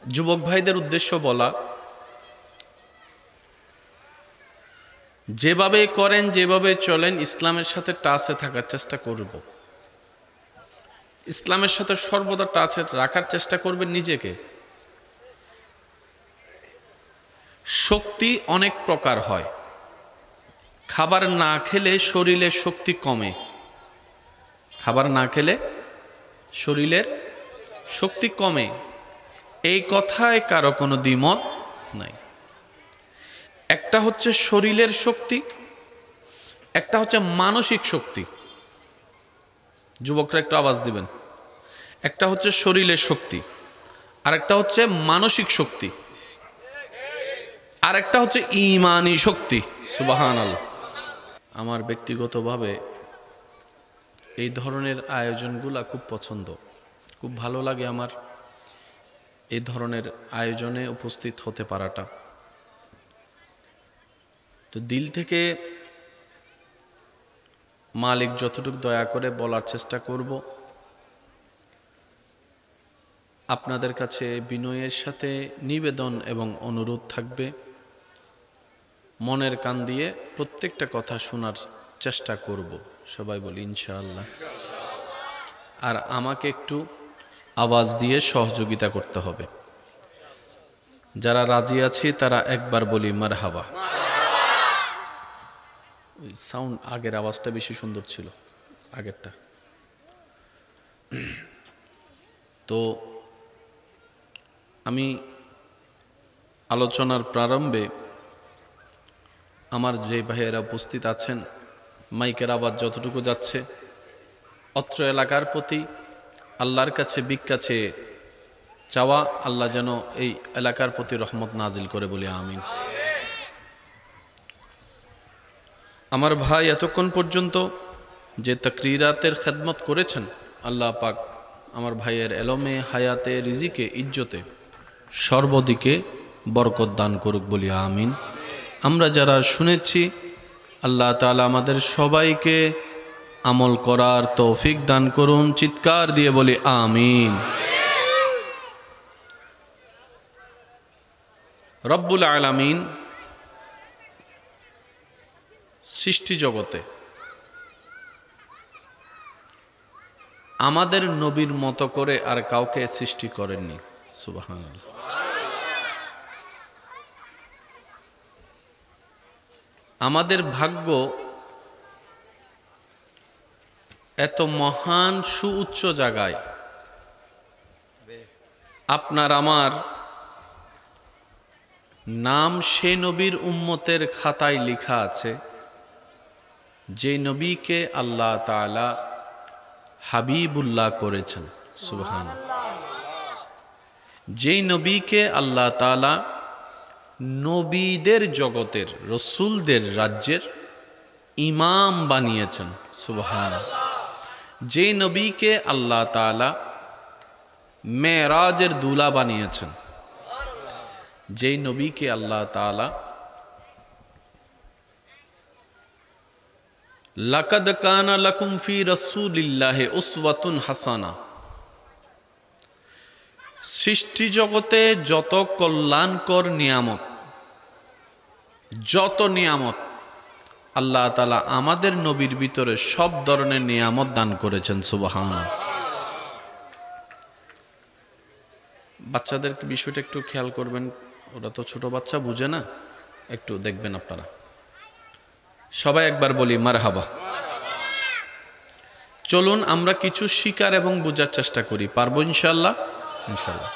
যুবক ভাইদের উদ্দেশ্য বলা, যেভাবে করেন যেভাবে চলেন ইসলামের সাথে টাচে থাকার চেষ্টা করব। ইসলামের সাথে সর্বদা টাচে রাখার চেষ্টা করবেন নিজেকে। শক্তি অনেক প্রকার হয়। খাবার না খেলে শরীরে শক্তি কমে। খাবার না খেলে শরীরের শক্তি কমে, এই কথায় কারো কোনো দ্বিমত নাই। একটা হচ্ছে শরীরের শক্তি, একটা হচ্ছে মানসিক শক্তি। যুবকরা একটু আওয়াজ দিবেন। একটা হচ্ছে শরীরের শক্তি, আর একটা হচ্ছে মানসিক শক্তি, আর একটা হচ্ছে ঈমানি শক্তি। সুবহানাল্লাহ। আমার ব্যক্তিগতভাবে এই ধরনের আয়োজনগুলা খুব পছন্দ, খুব ভালো লাগে আমার এই ধরনের আয়োজনে উপস্থিত হতে পারাটা। তো দিল থেকে মালিক যতটুকু দয়া করে বলার চেষ্টা করব। আপনাদের কাছে বিনয়ের সাথে নিবেদন এবং অনুরোধ থাকবে, মনের কান দিয়ে প্রত্যেকটা কথা শোনার চেষ্টা করব। সবাই বলি ইনশাআল্লাহ। আর আমাকে একটু আওয়াজ দিয়ে সহযোগিতা করতে হবে। যারা রাজি আছে তারা একবার বলি মারহাবা। ওই সাউন্ড, আগের আওয়াজটা বেশি সুন্দর ছিল, আগেরটা। তো আমি আলোচনার প্রারম্ভে আমার যে ভাইয়েরা উপস্থিত আছেন, মাইকের আওয়াজ যতটুকু যাচ্ছে, অত্র এলাকার প্রতি আল্লাহর কাছে ভিক্ষা চেয়ে চাওয়া, আল্লাহ যেন এই এলাকার প্রতি রহমত নাজিল করে বলি আমিন। আমার ভাই এতক্ষণ পর্যন্ত যে তাকরিরাতের খেদমত করেছেন, আল্লাহ পাক আমার ভাইয়ের এলমে, হায়াতে, রিজিকে, ইজ্জতে সর্বদিকে বরকত দান করুক বলি আমিন। আমরা যারা শুনেছি, আল্লাহ তাআলা আমাদের সবাইকে আমল করার তৌফিক দান করুন। চিৎকার দিয়ে বলি আমিন। রব্বুল আলামিন সৃষ্টি জগতে আমাদের নবীর মতো করে আর কাউকে সৃষ্টি করেননি। সুবহানাল্লাহ। আমাদের ভাগ্য এত মহান সুউচ্চ জায়গায় আপনার আমার নাম সেই নবীর উম্মতের খাতায় লেখা আছে, যে নবীকে আল্লাহ তাআলা হাবিবুল্লাহ করেছেন। সুবহানাল্লাহ। যেই নবীকে আল্লাহ তাআলা নবীদের জগতের, রসুলদের রাজ্যের ইমাম বানিয়েছেন। সুবহানাল্লাহ। যেই নবীকে আল্লাহ তাআলা মেরাজের দুলা বানিয়েছেন, যেই নবীকে আল্লাহ তাআলা লাকাদ কানা লাকুম ফি রাসূলিল্লাহি উসওয়াতুন হাসানা, সৃষ্টি জগতে যত কল্যাণকর নিয়ামত, যত নিয়ামত আল্লাহ তাআলা আমাদের নবীর ভিতরে সব ধরনের নিয়ামত দান করেছেন। সুবহানাল্লাহ। বাচ্চাদের বিষয়টা একটু খেয়াল করবেন, ওরা তো ছোট বাচ্চা, বুঝে না, একটু দেখবেন আপনারা। সবাই একবার বলি মারহাবা। চলুন আমরা কিছু শিকার এবং বোঝার চেষ্টা করি, পারবো ইনশাআল্লাহ। ইনশাআল্লাহ।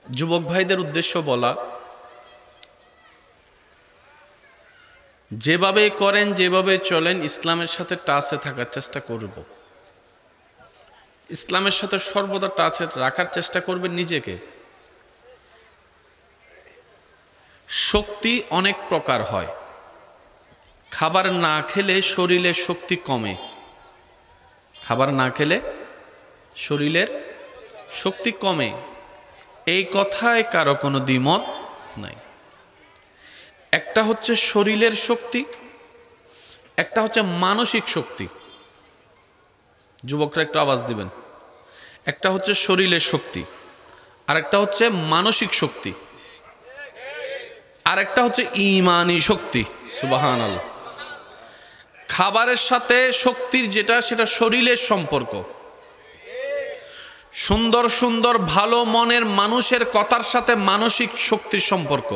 যুবক ভাইদের উদ্দেশ্য বলা, যেভাবে করেন যেভাবে চলেন ইসলামের সাথে টাচে থাকার চেষ্টা করব। ইসলামের সাথে সর্বদা টাচে রাখার চেষ্টা করবেন নিজেকে। শক্তি অনেক প্রকার হয়। খাবার না খেলে শরীরের শক্তি কমে। খাবার না খেলে শরীরের শক্তি কমে, এই কথায় কারো কোনো দ্বিমত নাই। একটা হচ্ছে শরীরের শক্তি, একটা হচ্ছে মানসিক শক্তি। যুবকরা একটু আওয়াজ দিবেন। একটা হচ্ছে শরীরের শক্তি, আরেকটা হচ্ছে মানসিক শক্তি, আরেকটা হচ্ছে ঈমানি শক্তি। সুবহানাল্লাহ। খাবারের সাথে শক্তির যেটা, সেটা শরীরের সম্পর্ক। সুন্দর সুন্দর ভালো মনের মানুষের কথার সাথে মানসিক শক্তির সম্পর্ক।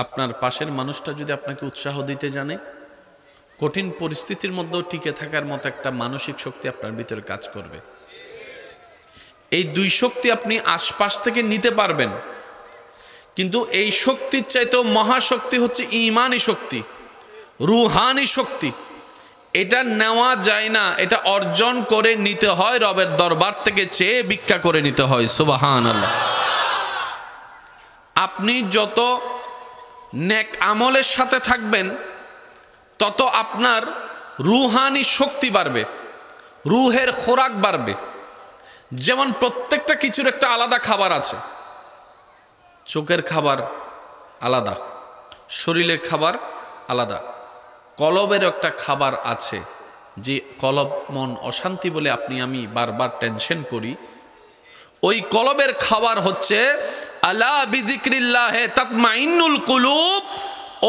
আপনার পাশের মানুষটা যদি আপনাকে উৎসাহ দিতে জানে, কঠিন পরিস্থিতির মধ্যেও টিকে থাকার মতো একটা মানসিক শক্তি আপনার ভিতরে কাজ করবে। এই দুই শক্তি আপনি আশপাশ থেকে নিতে পারবেন, কিন্তু এই শক্তির চাইতেও মহাশক্তি হচ্ছে ঈমানি শক্তি, রুহানি শক্তি। এটা নেওয়া যায় না, এটা অর্জন করে নিতে হয়, রবের দরবার থেকে চেয়ে ভিক্ষা করে নিতে হয়। সুবহানাল্লাহ। আপনি যত নেক আমলের সাথে থাকবেন, তত আপনার রুহানি শক্তি বাড়বে, রুহের খোরাক বাড়বে। যেমন প্রত্যেকটা কিছুর একটা আলাদা খাবার আছে। চোখের খাবার আলাদা, শরীরের খাবার আলাদা। কলবের একটা খাবার আছে, যে কলব মন অশান্তি বলে আপনি আমি বারবার টেনশন করি, ওই কলবের খাবার হচ্ছে আলা বিযিকরিল্লাহি তাতমাইন্নুল কুলুব।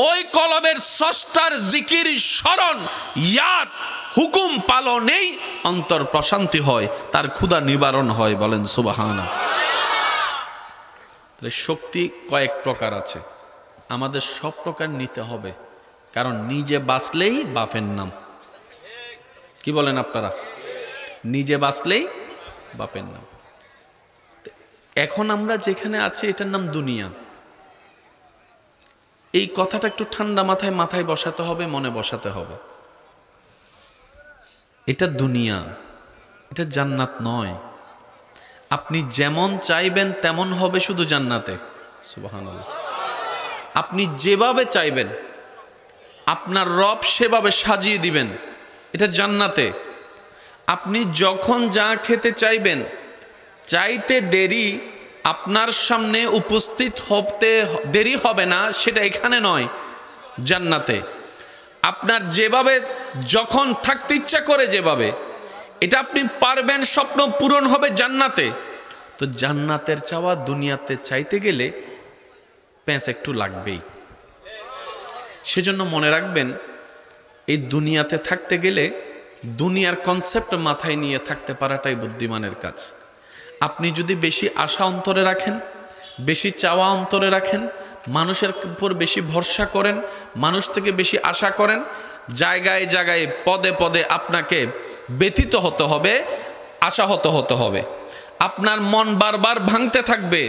ওই কলবের স্রষ্টার জিকির, স্মরণ, ইয়াদ, হুকুম পালনেই অন্তর প্রশান্তি হয়, তার ক্ষুধা নিবারণ হয়। বলেন সুবহানাল্লাহ। শক্তি কয়েক প্রকার আছে, আমাদের সব প্রকার নিতে হবে, কারণ নিজে বাঁচলেই বাপের নাম। কি বলেন আপনারা? নিজে বাঁচলেই বাপের নাম। এখন আমরা যেখানে আছি এটার নাম দুনিয়া। এই কথাটা একটু ঠান্ডা মাথায় মাথায় বসাতে হবে, মনে বসাতে হবে। এটা দুনিয়া, এটা জান্নাত নয়। আপনি যেমন চাইবেন তেমন হবে শুধু জান্নাতে। সুবহানাল্লাহ। আপনি যেভাবে চাইবেন আপনার রব সেভাবে সাজিয়ে দিবেন, এটা জান্নাতে। আপনি যখন যা খেতে চাইবেন, চাইতে দেরি আপনার সামনে উপস্থিত হতে দেরি হবে না, সেটা এখানে নয়, জান্নাতে। আপনার যেভাবে যখন থাকতে ইচ্ছা করে, যেভাবে এটা আপনি পারবেন, স্বপ্ন পূরণ হবে জান্নাতে। তো জান্নাতের চাওয়া দুনিয়াতে চাইতে গেলে প্যাঁচ একটু লাগবেই। সেজন্য মনে রাখবেন, এই দুনিয়াতে থাকতে গেলে দুনিয়ার কনসেপ্ট মাথায় নিয়ে থাকতে পারাটাই বুদ্ধিমানের কাজ। আপনি যদি বেশি আশা অন্তরে রাখেন, বেশি চাওয়া অন্তরে রাখেন, মানুষের উপর বেশি ভরসা করেন, মানুষ থেকে বেশি আশা করেন, জায়গায় জায়গায় পদে পদে আপনাকে ব্যথিত হতে হবে, আশাহত হতে হবে। আপনার মন বারবার ভাঙতে থাকবে।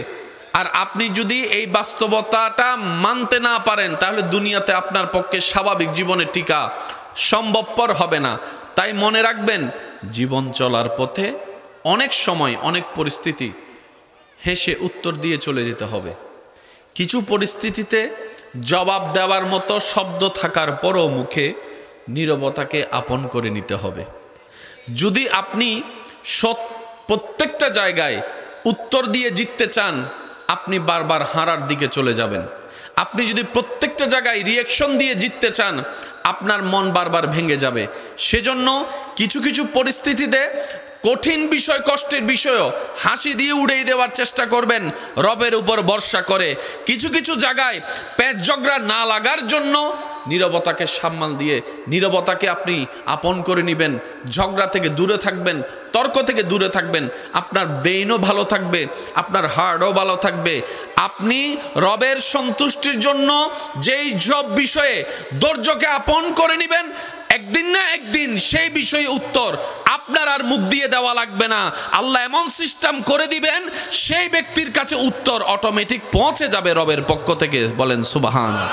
আর আপনি যদি এই বাস্তবতাটা মানতে না পারেন, তাহলে দুনিয়াতে আপনার পক্ষে স্বাভাবিক জীবনে টিকা সম্ভবপর হবে না। তাই মনে রাখবেন, জীবন চলার পথে অনেক সময় অনেক পরিস্থিতি হেসে উত্তর দিয়ে চলে যেতে হবে। কিছু পরিস্থিতিতে জবাব দেওয়ার মতো শব্দ থাকার পরও মুখে নীরবতাকে আপন করে নিতে হবে। যদি আপনি প্রত্যেকটা জায়গায় উত্তর দিয়ে জিততে চান, আপনি বারবার হারার দিকে চলে যাবেন। আপনি যদি প্রত্যেকটা জায়গায় রিয়াকশন দিয়ে জিততে চান, আপনার মন বারবার ভেঙে যাবে। সেজন্য কিছু কিছু পরিস্থিতিতে কঠিন বিষয়, কষ্টের বিষয়ও হাসি দিয়ে উড়িয়ে দেওয়ার চেষ্টা করবেন, রবের উপর ভরসা করে। কিছু কিছু জায়গায় পেঁচ ঝগড়া না লাগার জন্য নীরবতাকে সামাল দিয়ে নীরবতাকে আপনি আপন করে নেবেন। ঝগড়া থেকে দূরে থাকবেন, তর্ক থেকে দূরে থাকবেন। আপনার ব্রেইনও ভালো থাকবে, আপনার হার্টও ভালো থাকবে। আপনি রবের সন্তুষ্টির জন্য যেই সব বিষয়ে ধৈর্যকে আপন করে নেবেন, একদিন না একদিন সেই বিষয়ে উত্তর আপনার আর মুখ দিয়ে দেওয়া লাগবে না। আল্লাহ এমন সিস্টেম করে দিবেন, সেই ব্যক্তির কাছে উত্তর অটোমেটিক পৌঁছে যাবে রবের পক্ষ থেকে। বলেন সুবহানাল্লাহ।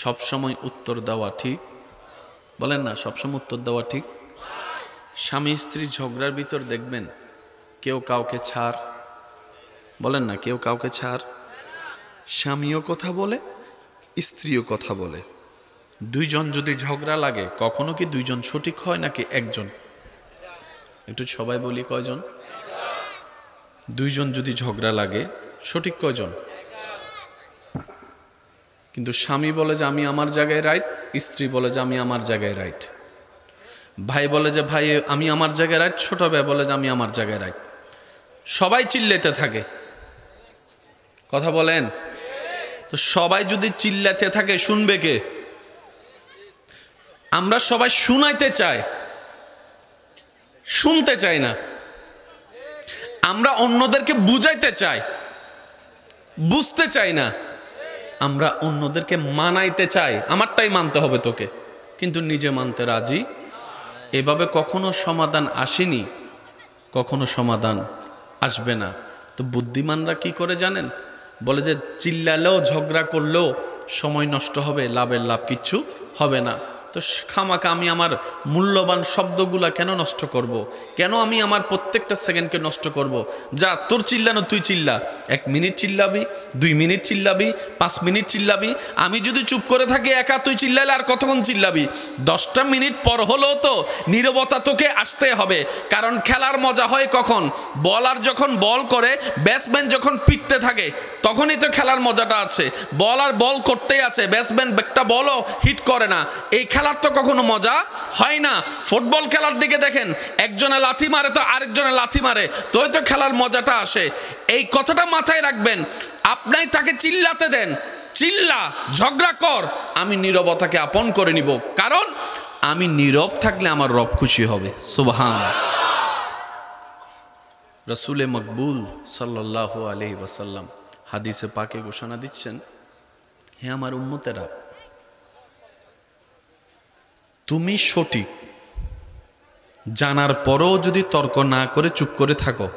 সবসময় উত্তর দেওয়া ঠিক? বলেন না, সবসময় উত্তর দেওয়া ঠিক? স্বামী স্ত্রী ঝগড়ার ভিতর দেখবেন কেউ কাউকে ছাড়, বলেন না, কেউ কাউকে ছাড়। স্বামীও কথা বলে, স্ত্রীও কথা বলে। দুইজন যদি ঝগড়া লাগে, কখনো কি দুইজন সঠিক হয় নাকি একজন? একটু সবাই বলি, কয়জন? দুইজন যদি ঝগড়া লাগে, সঠিক কয়জন? কিন্তু স্বামী বলে যে আমি আমার জায়গায় রাইট, স্ত্রী বলে যে আমি আমার জায়গায় রাইট। ভাই বলে যে ভাই আমি আমার জায়গায় রাইট, ছোট ভাই বলে যে আমি আমার জায়গায় রাইট। সবাই চিল্লাতে থাকে, কথা বলেন। তো সবাই যদি চিল্লাতে থাকে শুনবে কে? আমরা সবাই শুনাইতে চাই, শুনতে চাই না। আমরা অন্যদেরকে বুঝাইতে চাই, বুঝতে চাই না। আমরা অন্যদেরকে মানাইতে চাই, আমারটাই মানতে হবে তোকে, কিন্তু নিজে মানতে রাজি। এভাবে কখনো সমাধান আসেনি, কখনো সমাধান আসবে না। তো বুদ্ধিমানরা কি করে জানেন? বলে যে চিল্লালেও ঝগড়া করলেও সময় নষ্ট হবে, লাভের লাভ কিচ্ছু হবে না। তো খামাকা আমি আমার মূল্যবান শব্দগুলা কেন নষ্ট করব? কেন আমি আমার প্রত্যেকটা সেকেন্ডকে নষ্ট করব? যা তোর চিল্লানো তুই চিল্লা, 1 মিনিট চিল্লাবি, 2 মিনিট চিল্লাবি, 5 মিনিট চিল্লাবি। আমি যদি চুপ করে থাকি একা, তুই চিল্লালে আর কতক্ষণ চিল্লাবি? 10টা মিনিট পর হলেও তো নীরবতা তোকে আসতে হবে। কারণ খেলার মজা হয় কখন? বলার যখন বল করে, ব্যাটসম্যান যখন পিটতে থাকে, তখনই তো খেলার মজাটা আছে। বলার বল করতেই আছে, ব্যাটসম্যান একটা বলও হিট করে না, এই খেলার তো কখনো মজা হয় না। ফুটবল খেলার দিকে দেখেন, একজনে লাথি মারে তো আরেকজনে লাথি মারে, তোই তো খেলার মজাটা আসে। এই কথাটা মাথায় রাখবেন। আপনি তাকে চিল্লাতে দেন, চিল্লা, ঝগড়া কর, আমি নীরবতাকে আপন করে নিব। কারণ আমি নীরব থাকলে আমার রব খুশি হবে। সুবহান। রসুলে মকবুল সাল্লাল্লাহু আলাইহি ওয়াসাল্লাম হাদিসে পাকে ঘোষণা দিচ্ছেন, হে আমার উম্মতেরা, তুমি সঠিক জানার পরেও যদি তর্ক না করে চুপ করে থাকো,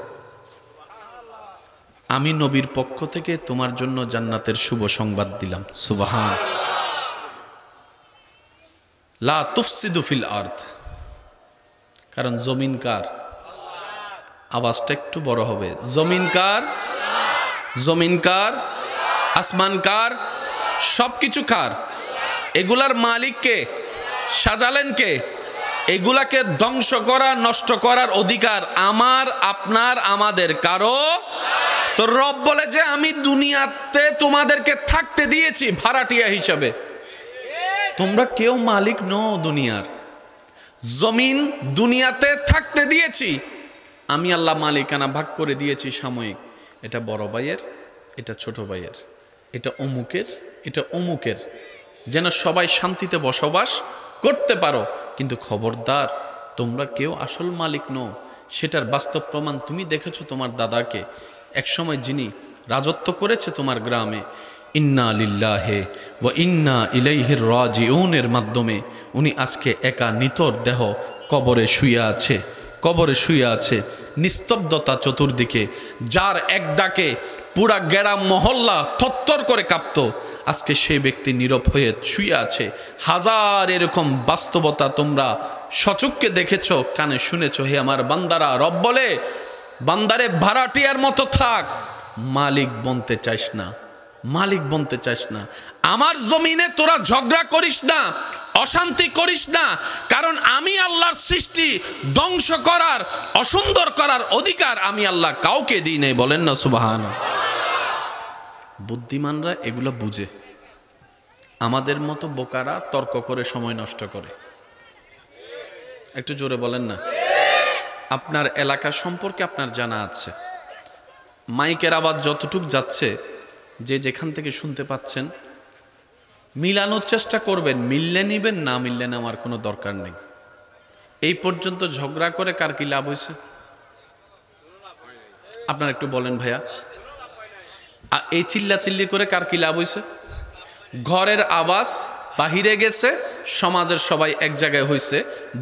আমি নবীর পক্ষ থেকে তোমার জন্য জান্নাতের শুভ সংবাদ দিলাম। সুবহান। লা তুফসিদু ফিল আরদ, কারণ জমিন কার? আওয়াজটা একটু বড় হবে। জমিন কার? জমিন কার? আসমান কার? সবকিছু কার? এগুলার মালিক কে? সাজালেন কে? এগুলাকে ধ্বংস করা, নষ্ট করার অধিকার আমার, আপনার, আমাদের কারো। তো রব বলে যে আমি দুনিয়াতে তোমাদেরকে থাকতে দিয়েছি ভাড়াটিয়া হিসাবে, তোমরা কেউ মালিক নও দুনিয়ার। জমিন দুনিয়াতে থাকতে দিয়েছি আমি, আল্লাহ মালিকানা ভাগ করে দিয়েছি সাময়িক। এটা বড় ভাইয়ের, এটা ছোট ভাইয়ের, এটা অমুকের, এটা অমুকের, যেন সবাই শান্তিতে বসবাস করতে পারো। কিন্তু খবরদার, তোমরা কেউ আসল মালিক নও। সেটার বাস্তব প্রমাণ তুমি দেখেছো তোমার দাদাকে একসময়, যিনি রাজত্ব করেছে তোমার গ্রামে। ইন্না লিল্লাহি ওয়া ইন্না ইলাইহির রাজিউনের মাধ্যমে উনি আজকে একা নিতর দেহ কবরে শুয়ে আছে, কবরে শুয়ে আছে। নিস্তব্ধতা চতুর্দিকে, যার এক ডাকে পুরা গ্রাম মহল্লা থরথর করে কাঁপত, আজকে সেই ব্যক্তি নীরব হয়ে শুয়ে আছে। হাজার এরকম বাস্তবতা তোমরা সচক্ষে দেখেছ, কানে শুনেছ। হে আমার বান্দারা, রব বলে বান্দারে ভাড়াটিয়ার মতো থাক, মালিক বনতে চাইস না, মালিক বনতে চাইস না। আমার জমিনে তোরা ঝগড়া করিস না, অশান্তি করিস না, কারণ আমি আল্লাহর সৃষ্টি ধ্বংস করার, অসুন্দর করার অধিকার আমি আল্লাহ কাউকে দিই নাই। বলেন না সুবহান। বুদ্ধিমানরা এগুলো বুঝে, আমাদের মতো বোকারা তর্ক করে সময় নষ্ট করে। একটু জোরে বলেন না। আপনার এলাকা সম্পর্কে আপনার জানা আছে, মাইকের আওয়াজ যতটুক যাচ্ছে, যে যেখান থেকে শুনতে পাচ্ছেন মিলানোর চেষ্টা করবেন। মিললে নিবেন, না মিললে নেওয়ার কোনো দরকার নেই। এই পর্যন্ত ঝগড়া করে কার কি লাভ হয়েছে আপনারা একটু বলেন ভাইয়া। এই চিল্লাচিল্লি করে কার কি লাভ হয়েছে? ঘরের আওয়াজ বাহিরে গেছে, সমাজের সবাই এক জায়গায় হয়েছে,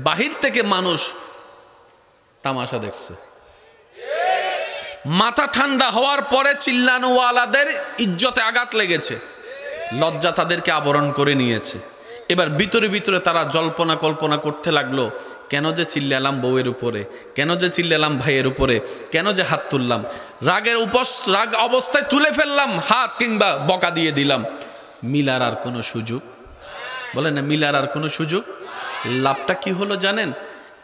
বাহির থেকে মানুষ তামাশা দেখছে। মাথা ঠান্ডা হওয়ার পরে চিল্লানোওয়ালাদের ইজ্জতে আঘাত লেগেছে, লজ্জা তাদেরকে আবরণ করে নিয়েছে। এবার ভিতরে ভিতরে তারা জল্পনা কল্পনা করতে লাগলো, কেন যে চিল্লালাম বউয়ের উপরে, কেন যে চিল্লালাম ভাইয়ের উপরে, কেন যে হাত তুললাম, রাগ অবস্থায় তুলে ফেললাম হাত, কিংবা বকা দিয়ে দিলাম। মিলার আর কোনো সুযোগ, বলেন না, মিলার আর কোনো সুযোগ। লাভটা কি হলো জানেন?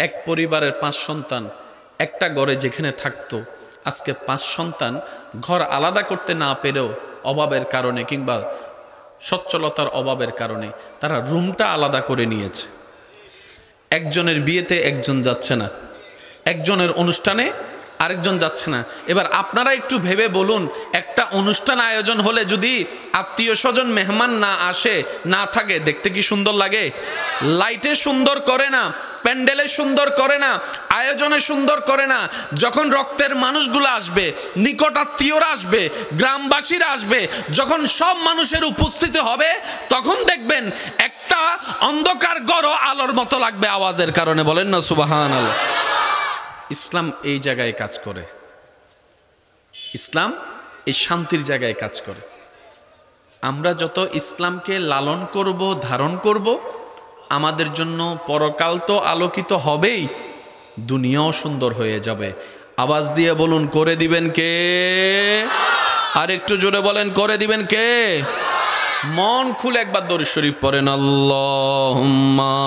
এক পরিবারের 5 সন্তান একটা ঘরে যেখানে থাকতো, আজকে 5 সন্তান ঘর আলাদা করতে না পেরেও অভাবের কারণে কিংবা সচ্ছলতার অভাবের কারণে তারা রুমটা আলাদা করে নিয়েছে। একজনের বিয়েতে একজন যাচ্ছে না, একজনের অনুষ্ঠানে আরেকজন যাচ্ছে না। এবার আপনারা একটু ভেবে বলুন, একটা অনুষ্ঠান আয়োজন হলে যদি আত্মীয় স্বজন মেহমান না আসে, না থাকে, দেখতে কি সুন্দর লাগে? লাইটে সুন্দর করে না, প্যান্ডেলে সুন্দর করে না, আয়োজনে সুন্দর করে না। যখন রক্তের মানুষগুলো আসবে, নিকট আত্মীয়রা আসবে, গ্রামবাসীরা আসবে, যখন সব মানুষের উপস্থিতি হবে, তখন দেখবেন একটা অন্ধকার গড় আলোর মতো লাগবে আওয়াজের কারণে। বলেন না সুবহানাল্লাহ। ইসলাম এই জায়গায় কাজ করে, ইসলাম এই শান্তির জায়গায় কাজ করে। আমরা যত ইসলামকে লালন করব, ধারণ করব, আমাদের জন্য পরকাল তো আলোকিত হবেই, দুনিয়াও সুন্দর হয়ে যাবে। আওয়াজ দিয়ে বলুন, করে দিবেন কে? আর একটু জোরে বলেন, করে দিবেন কে? মন খুলে একবার দরুদ শরীফ পড়েন, আল্লাহুম্মা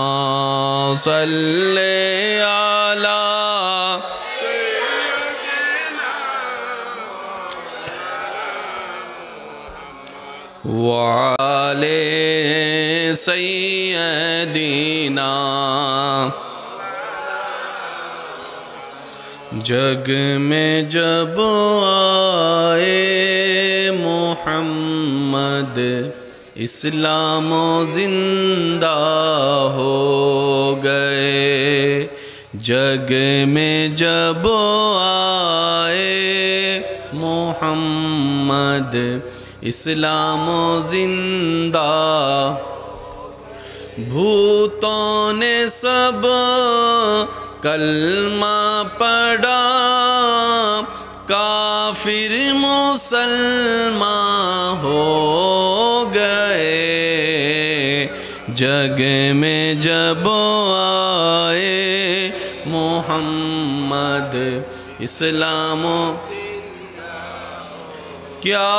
সাল্লি আলা ওয়া আলি সাইয়্যিদিনা। जग में जब आए मोहम्मद, इस्लाम जिंदा हो गए। जग में जब आए मोहम्मद, इस्लाम जिंदा। भूतों ने सब कलमा पढ़ा, काफिर मुसलमान हो गए। जग में जब आए मोहम्मद, इस्लाम। क्या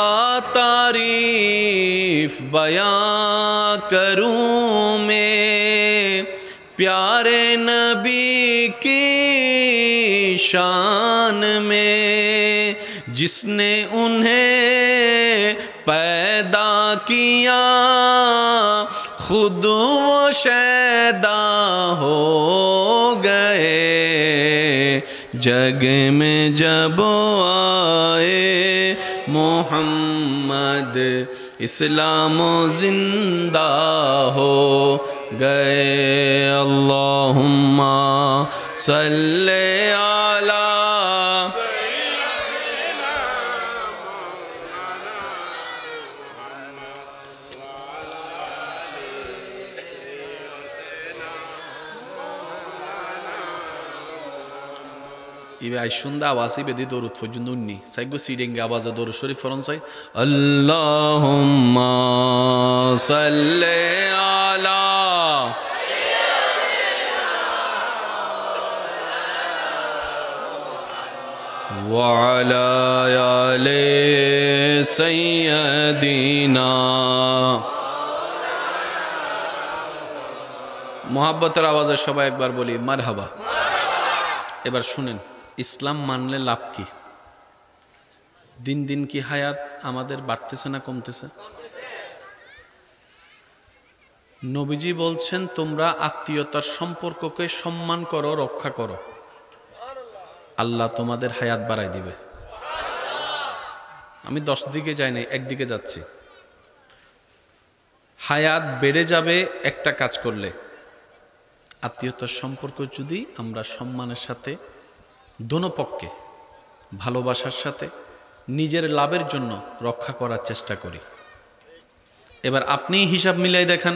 तारीफ बयां करूं मैं प्यारे नबी की शान में, जिसने उन्हें पैदा किया खुद वो शैदा हो गए। जग में जब आए मोहम्मद, इस्लाम जिंदा हो गए। अल्लाहुम्मा सल्ले अला। ইবে আইসুন্দা আওয়াজই বেদি দরুদ পর্যন্ত উন্নি সাইগো সিডিঙ্গে আওয়াজে দরুদ শরীফ ফরন চাই। আল্লাহুম্মা সাল্লি আলা ওয়া আলা আলি সাইয়্যিদিনা। মোহাব্বতের আওয়াজে সবাই একবার বলি মারহাবা। এবার শুনেন, ইসলাম মানলে লাভ কি? দিন দিন কি হায়াত আমাদের বাড়তেছে না কমতেছে? নবীজি বলছেন, তোমরা আত্মীয়তার সম্পর্ককে সম্মান করো, রক্ষা করো, আল্লাহ তোমাদের হায়াত বাড়াই দিবে। আমি 10 দিকে যাই নাই, একদিকে যাচ্ছি। হায়াত বেড়ে যাবে একটা কাজ করলে, আত্মীয়তার সম্পর্ক যদি আমরা সম্মানের সাথে, দোনো পক্ষে ভালোবাসার সাথে, নিজের লাভের জন্য রক্ষা করার চেষ্টা করি। এবার আপনি হিসাব মিলাই দেখান,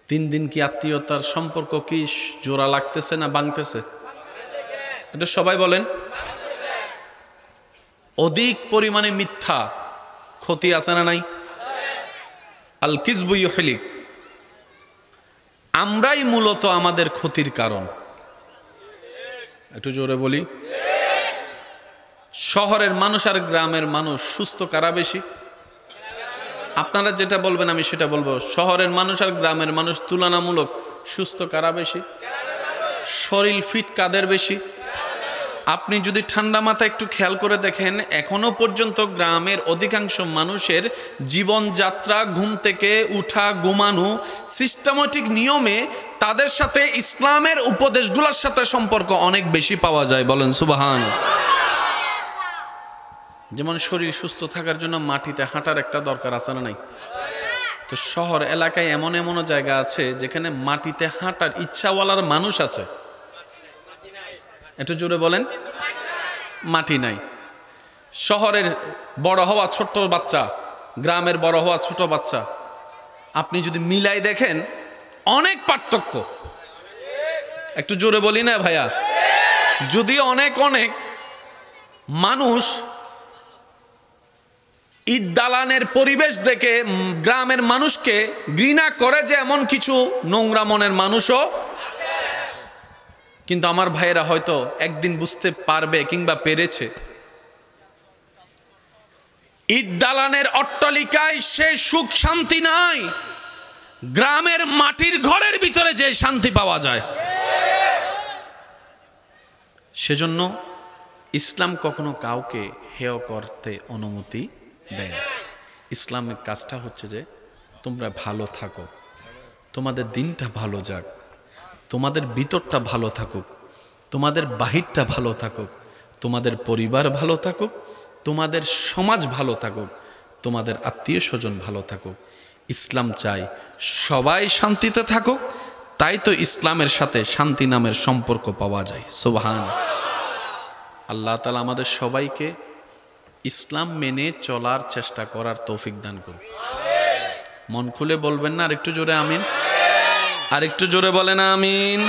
দিন দিন কি আত্মীয়তার সম্পর্ক কি জোড়া লাগতেছে না ভাঙতেছে? এটা সবাই বলেন। অধিক পরিমাণে মিথ্যা ক্ষতি আছে না নাই? আল কিযবু ইউহলিক। আমরাই মূলত আমাদের ক্ষতির কারণ। একটু জোরে বলি। শহরের মানুষ আর গ্রামের মানুষ সুস্থ কারা বেশি? আপনারা যেটা বলবেন আমি সেটা বলবো। শহরের মানুষ আর গ্রামের মানুষ তুলনামূলক সুস্থ কারা বেশি? শরীর ফিট কাদের বেশি? আপনি যদি ঠান্ডা মাথায় একটু খেয়াল করে দেখেন, এখনো পর্যন্ত গ্রামের অধিকাংশ মানুষের জীবনযাত্রা, ঘুম থেকে উঠা, ঘুমানো সিস্টেমেটিক নিয়মে তাদের সাথে ইসলামের উপদেশগুলোর সাথে সম্পর্ক অনেক বেশি পাওয়া যায়। বলেন সুবহান। যেমন শরীর সুস্থ থাকার জন্য মাটিতে হাঁটার একটা দরকার আছে না নাই? তো শহর এলাকায় এমন এমন জায়গা আছে যেখানে মাটিতে হাঁটার ইচ্ছাওয়ালার মানুষ আছে, একটু জোরে বলেন, মাটি নাই। শহরের বড় হওয়া ছোট্ট বাচ্চা, গ্রামের বড় হওয়া ছোট বাচ্চা, আপনি যদি মিলাই দেখেন অনেক পার্থক্য। একটু জোরে বলি না ভাইয়া? যদি অনেক অনেক মানুষ ঈদ দালানের পরিবেশ দেখে গ্রামের মানুষকে ঘৃণা করে, যে এমন কিছু নোংরা মনের মানুষও, কিন্তু আমার ভাইয়েরা হয়তো একদিন বুঝতে পারবে কিংবা পেরেছে, ঈদ দালানের অট্টালিকায় সে সুখ শান্তি নাই, গ্রামের মাটির ঘরের ভিতরে যে শান্তি পাওয়া যায়। সেজন্য ইসলাম কখনো কাউকে হেয় করতে অনুমতি দেয় না। ইসলামের কাজটা হচ্ছে যে তোমরা ভালো থাকো, তোমাদের দিনটা ভালো যাক, তোমাদের ভিতরটা ভালো থাকুক, তোমাদের বাহিরটা ভালো থাকুক, তোমাদের পরিবার ভালো থাকুক, তোমাদের সমাজ ভালো থাকুক, তোমাদের আত্মীয় স্বজন ভালো থাকুক। ইসলাম চাই সবাই শান্তিতে থাকুক, তাই তো ইসলামের সাথে শান্তি নামের সম্পর্ক পাওয়া যায়। সুবহান। আল্লাহ তাআলা আমাদের সবাইকে ইসলাম মেনে চলার চেষ্টা করার তৌফিক দান করুন। মন খুলে বলবেন না? আর একটু জোরে আমিন, আর একটু জোরে বলেন আমিন।